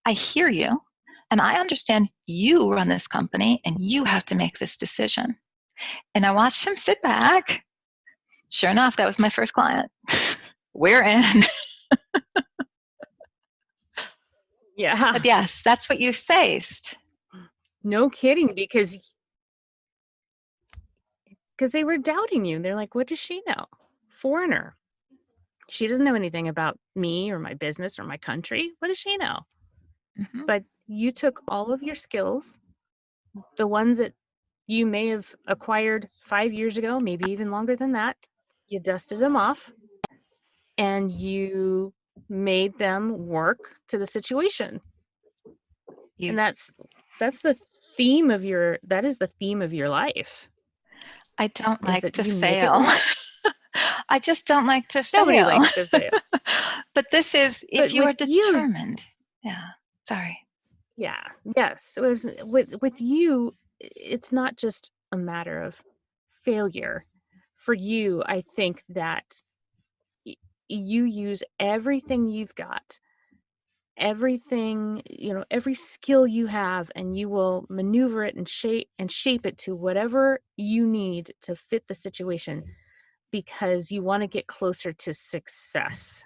I hear you, and I understand you run this company, and you have to make this decision. And I watched him sit back. Sure enough, that was my first client. We're in. Yeah. But yes, that's what you faced. No kidding, because they were doubting you. They're like, what does she know? Foreigner. She doesn't know anything about me or my business or my country. What does she know? Mm-hmm. But you took all of your skills, the ones that you may have acquired 5 years ago, maybe even longer than that. You dusted them off, and you made them work to the situation. And that's the theme of your life. I don't like to fail. I just don't like to fail. Nobody likes to fail. But this is, if you are determined. Yeah. Sorry. Yeah. Yes. With you, it's not just a matter of failure. For you, I think that you use everything you've got, everything, every skill you have, and you will maneuver it and shape it to whatever you need to fit the situation, because you want to get closer to success.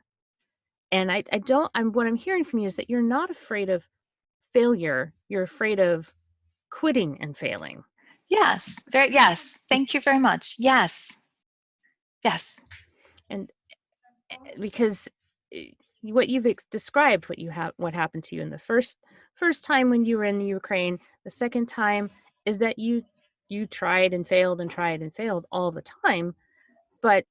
And what I'm hearing from you is that you're not afraid of failure. You're afraid of quitting and failing. Yes. Yes. Thank you very much. Yes. Yes. And because what you've described, what happened to you in the first time when you were in the Ukraine, the second time is that you tried and failed and tried and failed all the time, but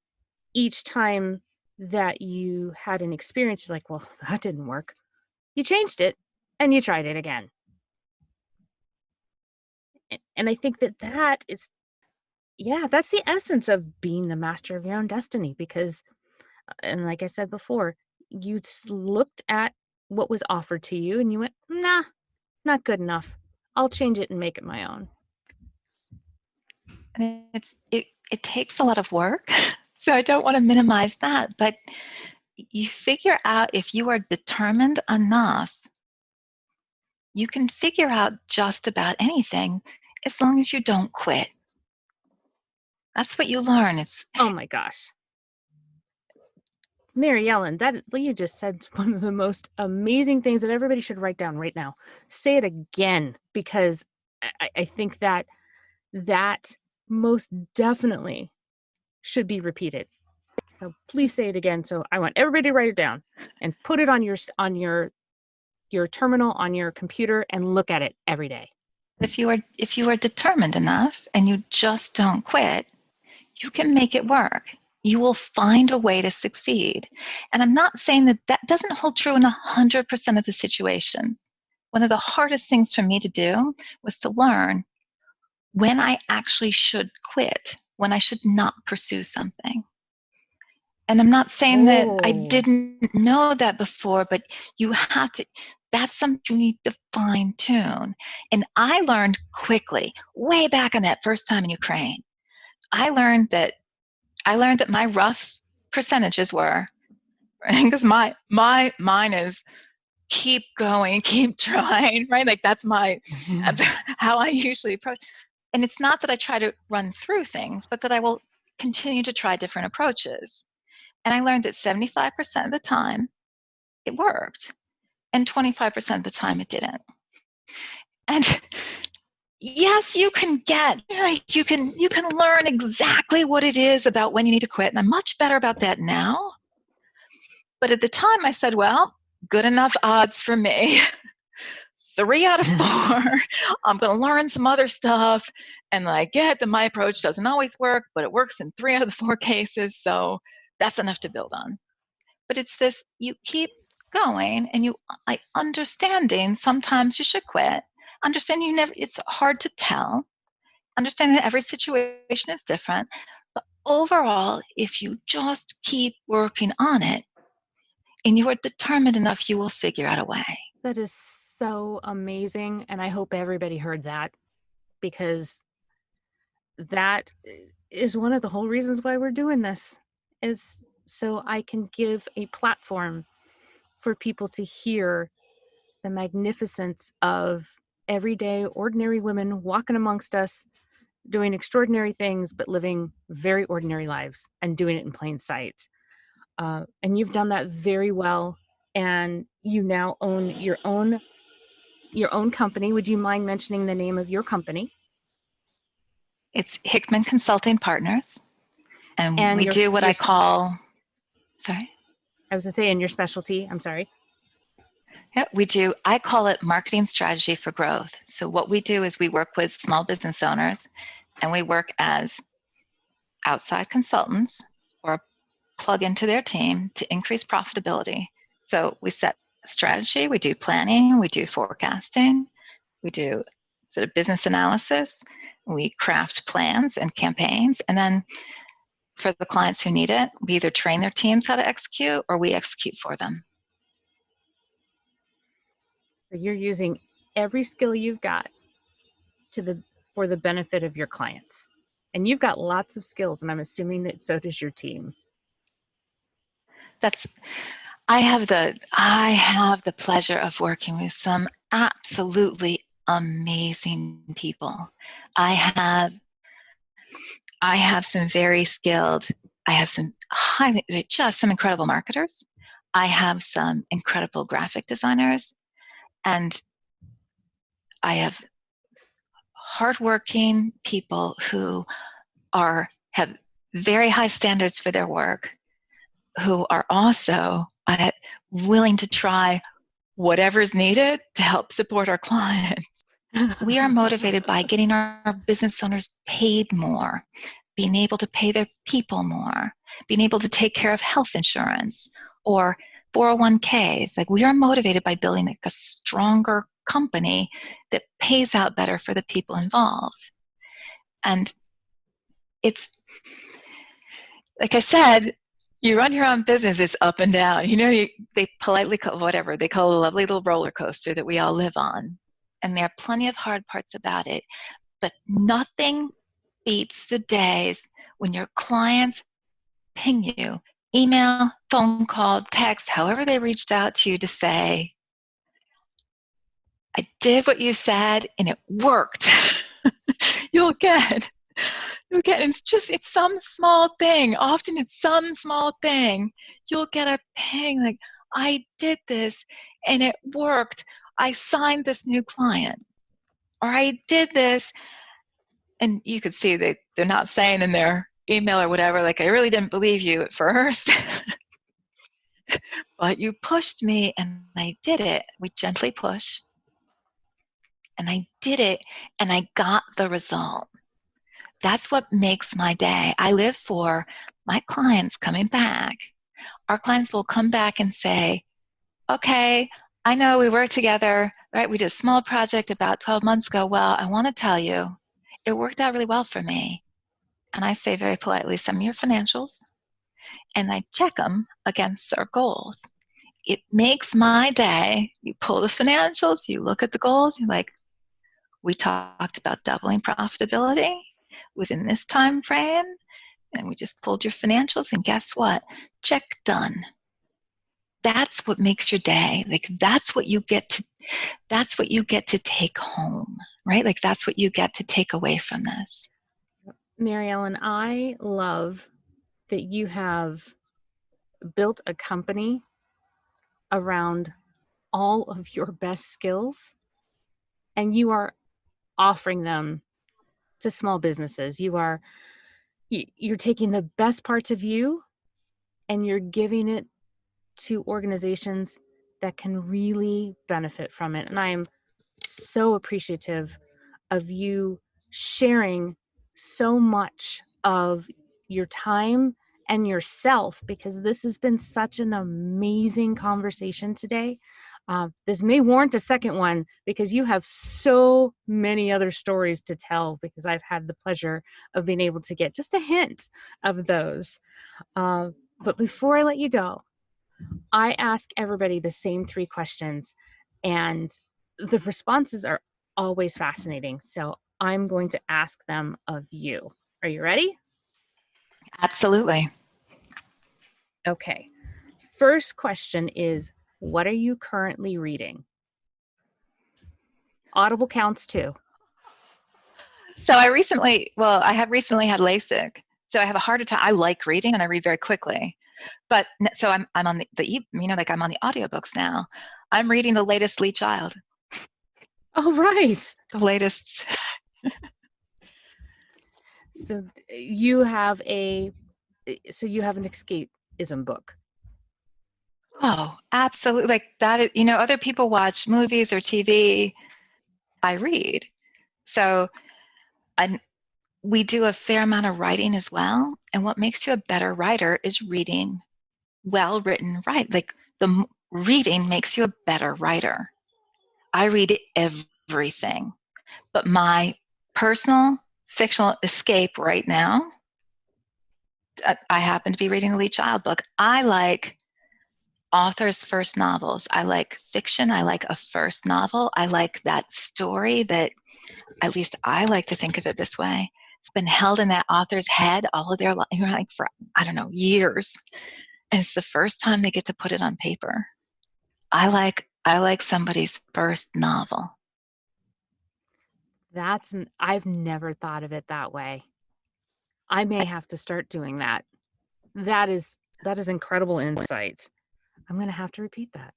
each time that you had an experience, you're like, well, that didn't work. You changed it and you tried it again. And I think that is, yeah, that's the essence of being the master of your own destiny. Because, and like I said before, you looked at what was offered to you and you went, nah, not good enough. I'll change it and make it my own. And it takes a lot of work. So I don't want to minimize that, but you figure out if you are determined enough, you can figure out just about anything as long as you don't quit. That's what you learn. It's Oh my gosh. Mary Ellen, that what you just said is one of the most amazing things that everybody should write down right now. Say it again, because I think that most definitely should be repeated. So please say it again. So I want everybody to write it down and put it on your terminal on your computer and look at it every day. if you are determined enough and you just don't quit, you can make it work. You will find a way to succeed. And I'm not saying that that doesn't hold true in 100% of the situations. One of the hardest things for me to do was to learn when I actually should quit, when I should not pursue something. And I'm not saying that I didn't know that before, but you have to, that's something you need to fine tune. And I learned quickly, way back on that first time in Ukraine, I learned that my rough percentages were, because mine is keep going, keep trying, right? Like that's how I usually approach. And it's not that I try to run through things, but that I will continue to try different approaches. And I learned that 75% of the time it worked, and 25% of the time it didn't. And yes, you can learn exactly what it is about when you need to quit. And I'm much better about that now. But at the time I said, well, good enough odds for me. 3 out of 4. I'm going to learn some other stuff. And I get that my approach doesn't always work, but it works in 3 out of the 4 cases. So that's enough to build on. But it's this, you keep going and understanding sometimes you should quit. Understanding it's hard to tell. Understanding that every situation is different. But overall, if you just keep working on it and you are determined enough, you will figure out a way. That is so amazing. And I hope everybody heard that, because that is one of the whole reasons why we're doing this, is so I can give a platform for people to hear the magnificence of everyday, ordinary women walking amongst us, doing extraordinary things, but living very ordinary lives and doing it in plain sight. And you've done that very well. And you now own your own company. Would you mind mentioning the name of your company? It's Hickman Consulting Partners. And we your do what I call, sorry? I was going to say, in your specialty, I'm sorry. Yeah, I call it marketing strategy for growth. So what we do is we work with small business owners, and we work as outside consultants or plug into their team to increase profitability. So we set strategy, we do planning, we do forecasting, we do sort of business analysis, we craft plans and campaigns, and then for the clients who need it, we either train their teams how to execute or we execute for them. So you're using every skill you've got for the benefit of your clients. And you've got lots of skills, and I'm assuming that so does your team. I have the pleasure of working with some absolutely amazing people. I have some very skilled, I have some incredible marketers. I have some incredible graphic designers, and I have hardworking people who have very high standards for their work, who are also willing to try whatever is needed to help support our clients. We are motivated by getting our business owners paid more, being able to pay their people more, being able to take care of health insurance or 401ks. Like, we are motivated by building like a stronger company that pays out better for the people involved. And it's, like I said, you run your own business, it's up and down. They politely call whatever, they call it a lovely little roller coaster that we all live on. And there are plenty of hard parts about it, but nothing beats the days when your clients ping you, email, phone call, text, however they reached out to you to say, I did what you said and it worked. You'll get, it's some small thing. Often it's some small thing. You'll get a ping like, I did this and it worked. I signed this new client. Or I did this. And you could see that they're not saying in their email or whatever, like, I really didn't believe you at first. But you pushed me and I did it. We gently push. And I did it and I got the result. That's what makes my day. I live for my clients coming back. Our clients will come back and say, okay, I know we worked together, right? We did a small project about 12 months ago. Well, I want to tell you, it worked out really well for me. And I say very politely, send me your financials, and I check them against our goals. It makes my day. You pull the financials, you look at the goals, you're like, we talked about doubling profitability within this time frame, and we just pulled your financials, and guess what? Check, done. That's what makes your day. Like, that's what you get to take home, right? Like, that's what you get to take away from this. Mary Ellen, I love that you have built a company around all of your best skills, and you are offering them to small businesses. You're taking the best parts of you and you're giving it to organizations that can really benefit from it. And I'm so appreciative of you sharing so much of your time and yourself, because this has been such an amazing conversation today. This may warrant a second one because you have so many other stories to tell, because I've had the pleasure of being able to get just a hint of those. But before I let you go, I ask everybody the same 3 questions, and the responses are always fascinating. So I'm going to ask them of you. Are you ready? Absolutely. Okay. First question is, what are you currently reading? Audible counts too. So I have recently had LASIK. So I have a harder time. I like reading and I read very quickly. But so I'm on like I'm on the audiobooks now. I'm reading the latest Lee Child. Oh, right. The latest. So you have an escapism book. Oh, absolutely. Like that, other people watch movies or TV. I read. So we do a fair amount of writing as well. And what makes you a better writer is reading well-written, right? Like, the reading makes you a better writer. I read everything. But my personal fictional escape right now, I happen to be reading a Lee Child book. I like authors' first novels. I like fiction. I like a first novel. I like that story that, at least I like to think of it this way, it's been held in that author's head all of their life, like for, I don't know, years. And it's the first time they get to put it on paper. I like somebody's first novel. I've never thought of it that way. I may have to start doing that. That is incredible insight. I'm going to have to repeat that.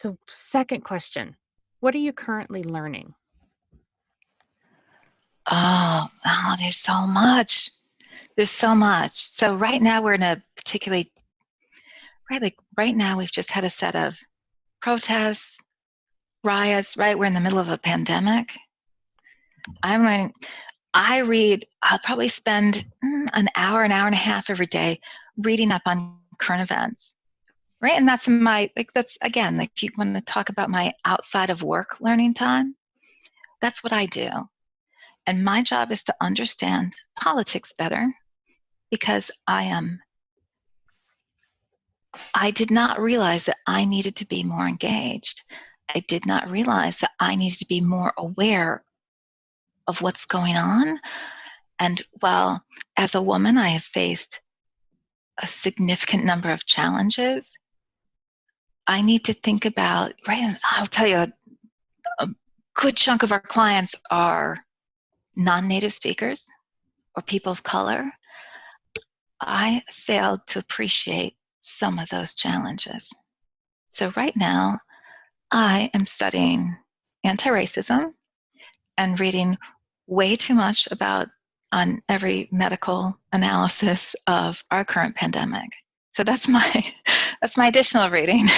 So second question, What are you currently learning? Oh, there's so much. There's so much. So right now we're in a particularly, right now we've just had a set of protests, riots, right? We're in the middle of a pandemic. I'm learning, I'll probably spend an hour and a half every day reading up on current events, right? And that's again, like if you want to talk about my outside of work learning time, that's what I do. And my job is to understand politics better because I did not realize that I needed to be more engaged. I did not realize that I needed to be more aware of what's going on. And while as a woman, I have faced a significant number of challenges, I need to think about, right? And I'll tell you, a good chunk of our clients are non-native speakers or people of color. I failed to appreciate some of those challenges. So right now, I am studying anti-racism and reading way too much about on every medical analysis of our current pandemic. So that's my additional reading.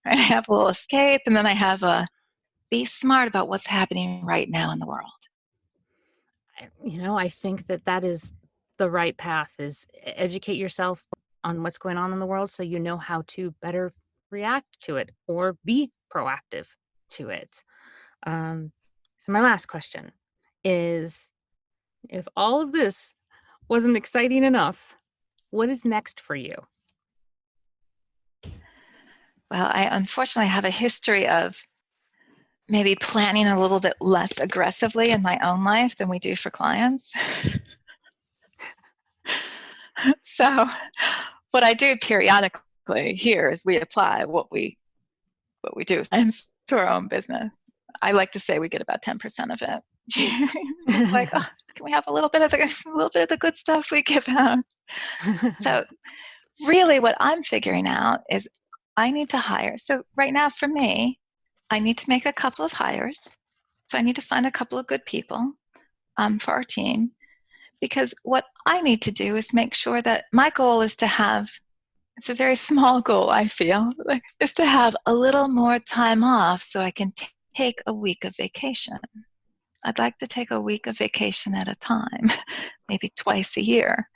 I have a little escape, and then I have a be smart about what's happening right now in the world. I think that that is the right path, is educate yourself on what's going on in the world so you know how to better react to it or be proactive to it. So my last question is, if all of this wasn't exciting enough, what is next for you? Well, I unfortunately have a history of maybe planning a little bit less aggressively in my own life than we do for clients. So what I do periodically here is we apply what we do to our own business. I like to say we get about 10% of it. It's like, oh, can we have a little bit of the good stuff we give out? So really what I'm figuring out is I need to hire. So right now for me, I need to make a couple of hires. So I need to find a couple of good people for our team, because what I need to do is make sure that my goal is to have, it's a very small goal, I feel, is to have a little more time off so I can take a week of vacation. I'd like to take a week of vacation at a time, maybe twice a year.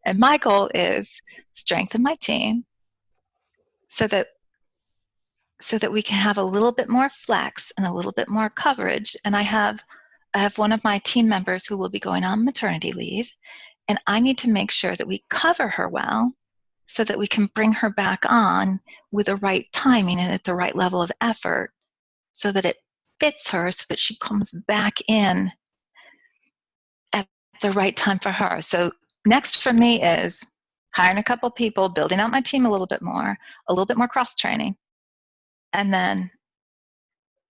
And my goal is strengthen my team so that we can have a little bit more flex and a little bit more coverage. And I have one of my team members who will be going on maternity leave, and I need to make sure that we cover her well so that we can bring her back on with the right timing and at the right level of effort so that it fits her, so that she comes back in at the right time for her. So next for me is hiring a couple people, building out my team a little bit more cross-training, and then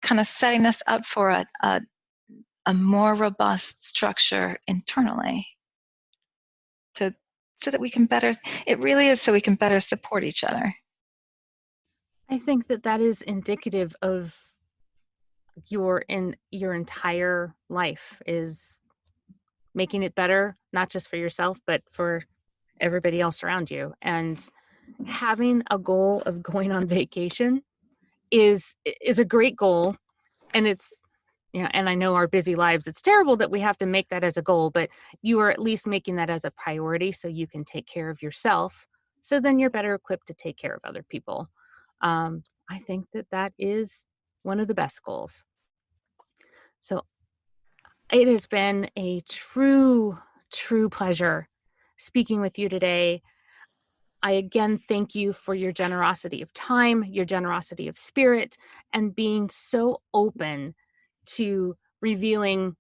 kind of setting us up for a more robust structure internally so that we can better, it really is so we can better support each other. I think that that is indicative of your entire life, is making it better, not just for yourself, but for everybody else around you. And having a goal of going on vacation is a great goal. And it's, and I know our busy lives, it's terrible that we have to make that as a goal, but you are at least making that as a priority so you can take care of yourself. So then you're better equipped to take care of other people. I think that that is one of the best goals. So it has been a true pleasure speaking with you today. I again thank you for your generosity of time, your generosity of spirit, and being so open to revealing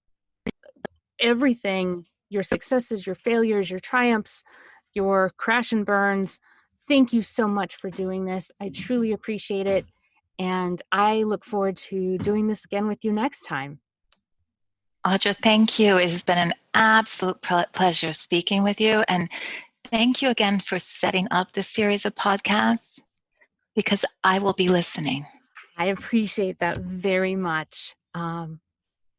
everything, your successes, your failures, your triumphs, your crash and burns. Thank you so much for doing this. I truly appreciate it. And I look forward to doing this again with you next time. Audra, thank you. It has been an absolute pleasure speaking with you. And thank you again for setting up this series of podcasts, because I will be listening. I appreciate that very much.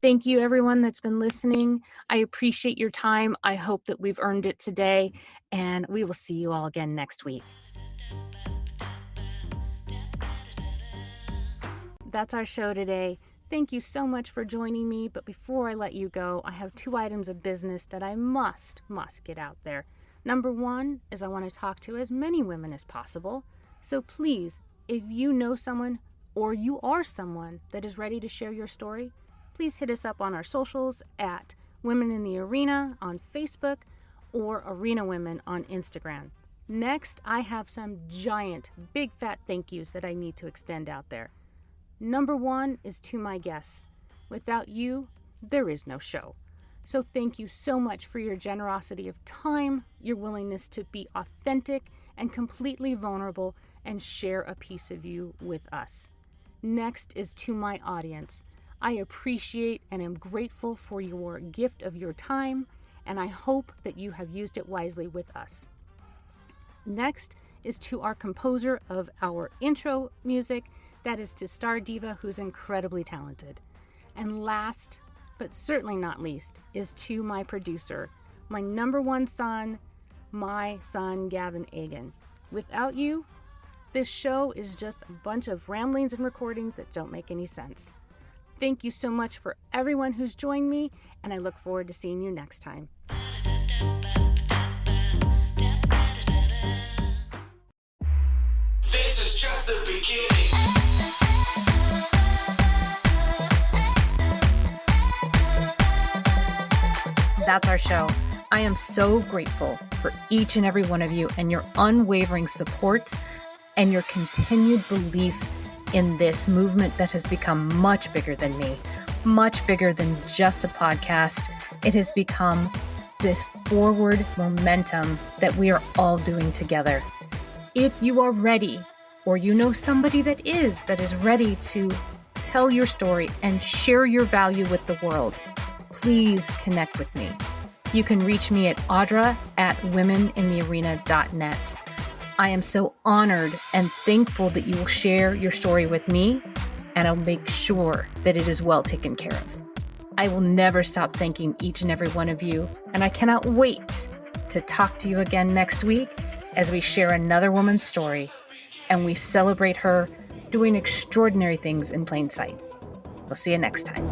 Thank you, everyone that's been listening. I appreciate your time. I hope that we've earned it today, and we will see you all again next week. That's our show today. Thank you so much for joining me, but before I let you go, I have 2 items of business that I must get out there. Number 1 is I want to talk to as many women as possible. So please, if you know someone or you are someone that is ready to share your story, please hit us up on our socials at Women in the Arena on Facebook or Arena Women on Instagram. Next, I have some giant, big fat thank yous that I need to extend out there. Number 1 is to my guests. Without you, there is no show. So thank you so much for your generosity of time, your willingness to be authentic and completely vulnerable and share a piece of you with us. Next is to my audience. I appreciate and am grateful for your gift of your time, and I hope that you have used it wisely with us. Next is to our composer of our intro music, that is to Star Diva, who's incredibly talented. And last, but certainly not least, is to my producer, my number 1 son, my son Gavin Agan. Without you, this show is just a bunch of ramblings and recordings that don't make any sense. Thank you so much for everyone who's joined me, and I look forward to seeing you next time. This is just the beginning. That's our show. I am so grateful for each and every one of you and your unwavering support and your continued belief in this movement that has become much bigger than me, much bigger than just a podcast. It has become this forward momentum that we are all doing together. If you are ready, or you know somebody that is ready to tell your story and share your value with the world, please connect with me. You can reach me at audra@womeninthearena.net. I am so honored and thankful that you will share your story with me, and I'll make sure that it is well taken care of. I will never stop thanking each and every one of you, and I cannot wait to talk to you again next week as we share another woman's story and we celebrate her doing extraordinary things in plain sight. We'll see you next time.